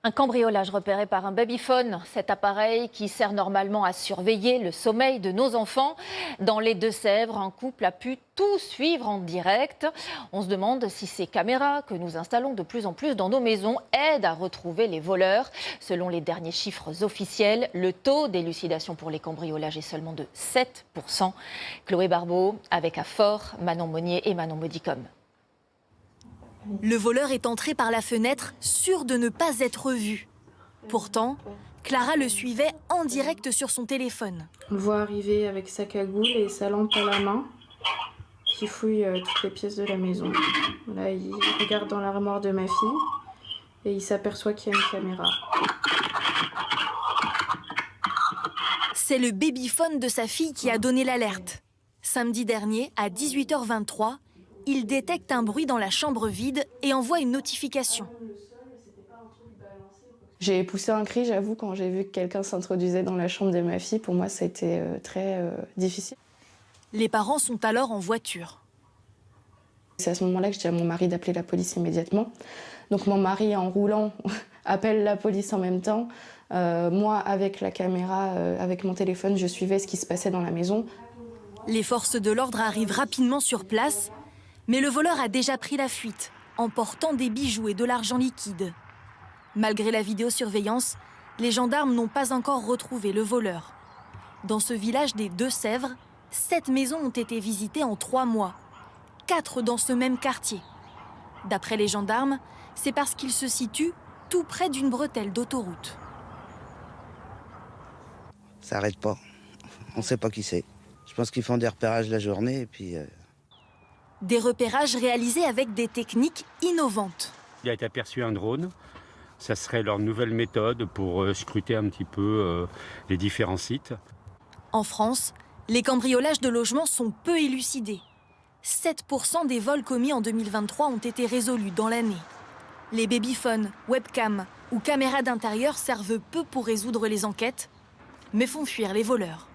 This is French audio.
Un cambriolage repéré par un babyphone, cet appareil qui sert normalement à surveiller le sommeil de nos enfants. Dans les Deux-Sèvres, un couple a pu tout suivre en direct. On se demande si ces caméras que nous installons de plus en plus dans nos maisons aident à retrouver les voleurs. Selon les derniers chiffres officiels, le taux d'élucidation pour les cambriolages est seulement de 7%. Chloé Barbeau avec à Fort, Manon Monnier et Manon Modicom. Le voleur est entré par la fenêtre, sûr de ne pas être vu. Pourtant, Clara le suivait en direct sur son téléphone. On le voit arriver avec sa cagoule et sa lampe à la main, qui fouille toutes les pièces de la maison. Là, il regarde dans l'armoire de ma fille et il s'aperçoit qu'il y a une caméra. C'est le babyphone de sa fille qui a donné l'alerte. Samedi dernier, à 18h23, il détecte un bruit dans la chambre vide et envoie une notification. J'ai poussé un cri, j'avoue, quand j'ai vu que quelqu'un s'introduisait dans la chambre de ma fille. Pour moi, ça a été très difficile. Les parents sont alors en voiture. C'est à ce moment-là que je dis à mon mari d'appeler la police immédiatement. Donc mon mari, en roulant, appelle la police en même temps. Moi, avec la caméra, avec mon téléphone, je suivais ce qui se passait dans la maison. Les forces de l'ordre arrivent rapidement sur place, mais le voleur a déjà pris la fuite, emportant des bijoux et de l'argent liquide. Malgré la vidéosurveillance, les gendarmes n'ont pas encore retrouvé le voleur. Dans ce village des Deux-Sèvres, 7 maisons ont été visitées en 3 mois, 4 dans ce même quartier. D'après les gendarmes, c'est parce qu'il se situe tout près d'une bretelle d'autoroute. Ça n'arrête pas. On ne sait pas qui c'est. Je pense qu'ils font des repérages la journée et puis... Des repérages réalisés avec des techniques innovantes. Il a été aperçu un drone. Ça serait leur nouvelle méthode pour scruter un petit peu les différents sites. En France, les cambriolages de logements sont peu élucidés. 7% des vols commis en 2023 ont été résolus dans l'année. Les babyphones, webcams ou caméras d'intérieur servent peu pour résoudre les enquêtes, mais font fuir les voleurs.